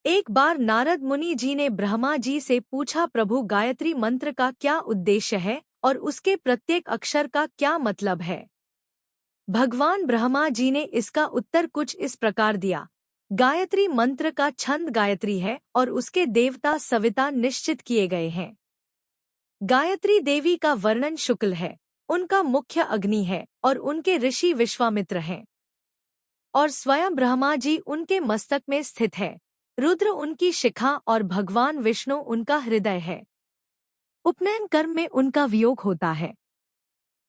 एक बार नारद मुनि जी ने ब्रह्मा जी से पूछा, प्रभु गायत्री मंत्र का क्या उद्देश्य है और उसके प्रत्येक अक्षर का क्या मतलब है। भगवान ब्रह्मा जी ने इसका उत्तर कुछ इस प्रकार दिया। गायत्री मंत्र का छंद गायत्री है और उसके देवता सविता निश्चित किए गए हैं। गायत्री देवी का वर्णन शुक्ल है, उनका मुख्य अग्नि है और उनके ऋषि विश्वामित्र हैं और स्वयं ब्रह्मा जी उनके मस्तक में स्थित है। रुद्र उनकी शिखा और भगवान विष्णु उनका हृदय है। उपनयन कर्म में उनका वियोग होता है।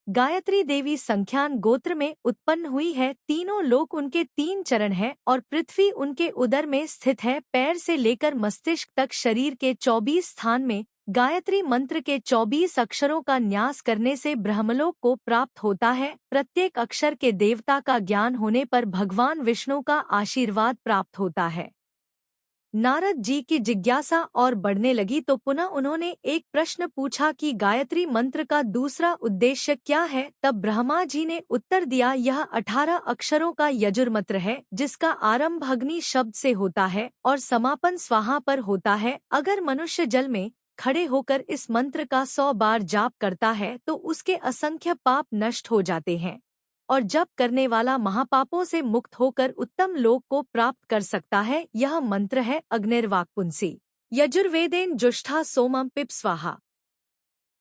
गायत्री देवी संख्यान गोत्र में उत्पन्न हुई है। तीनों लोक उनके 3 चरण हैं और पृथ्वी उनके उदर में स्थित है। पैर से लेकर मस्तिष्क तक शरीर के 24 स्थान में गायत्री मंत्र के 24 अक्षरों का न्यास करने से ब्रह्मलोक को प्राप्त होता है। प्रत्येक अक्षर के देवता का ज्ञान होने पर भगवान विष्णु का आशीर्वाद प्राप्त होता है। नारद जी की जिज्ञासा और बढ़ने लगी तो पुनः उन्होंने एक प्रश्न पूछा कि गायत्री मंत्र का दूसरा उद्देश्य क्या है। तब ब्रह्मा जी ने उत्तर दिया, यह 18 अक्षरों का यजुर्मंत्र है, जिसका आरंभ अग्नि शब्द से होता है और समापन स्वाहा पर होता है। अगर मनुष्य जल में खड़े होकर इस मंत्र का 100 बार जाप करता है तो उसके असंख्य पाप नष्ट हो जाते हैं और जप करने वाला महापापों से मुक्त होकर उत्तम लोक को प्राप्त कर सकता है। यह मंत्र है अग्निर्वाक्पुंसी यजुर्वेदेन जुष्टा सोमम पिप स्वाहा।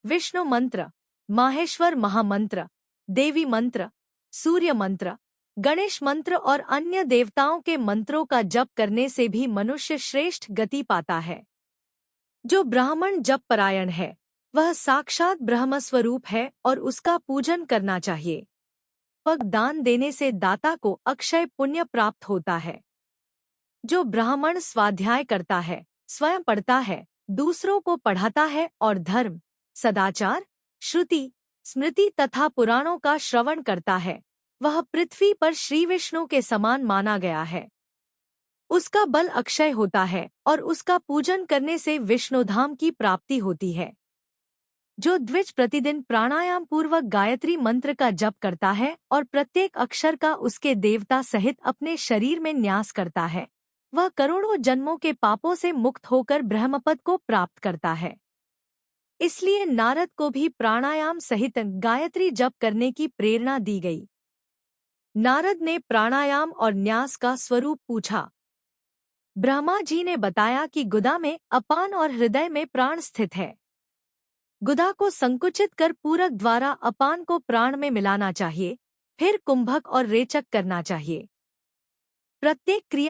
विष्णु मंत्र, माहेश्वर महामंत्र, देवी मंत्र, सूर्य मंत्र, गणेश मंत्र और अन्य देवताओं के मंत्रों का जप करने से भी मनुष्य श्रेष्ठ गति पाता है। जो ब्राह्मण जप परायण है वह साक्षात ब्रह्मस्वरूप है और उसका पूजन करना चाहिए। पग दान देने से दाता को अक्षय पुण्य प्राप्त होता है। जो ब्राह्मण स्वाध्याय करता है, स्वयं पढ़ता है, दूसरों को पढ़ाता है और धर्म, सदाचार, श्रुति, स्मृति तथा पुराणों का श्रवण करता है, वह पृथ्वी पर श्री विष्णु के समान माना गया है। उसका बल अक्षय होता है और उसका पूजन करने से विष्णुधाम की प्राप्ति होती है। जो द्विज प्रतिदिन प्राणायाम पूर्वक गायत्री मंत्र का जप करता है और प्रत्येक अक्षर का उसके देवता सहित अपने शरीर में न्यास करता है, वह करोड़ों जन्मों के पापों से मुक्त होकर ब्रह्मपद को प्राप्त करता है। इसलिए नारद को भी प्राणायाम सहित गायत्री जप करने की प्रेरणा दी गई। नारद ने प्राणायाम और न्यास का स्वरूप पूछा। ब्रह्मा जी ने बताया कि गुदा में अपान और हृदय में प्राण स्थित है। गुदा को संकुचित कर पूरक द्वारा अपान को प्राण में मिलाना चाहिए, फिर कुंभक और रेचक करना चाहिए। प्रत्येक क्रिया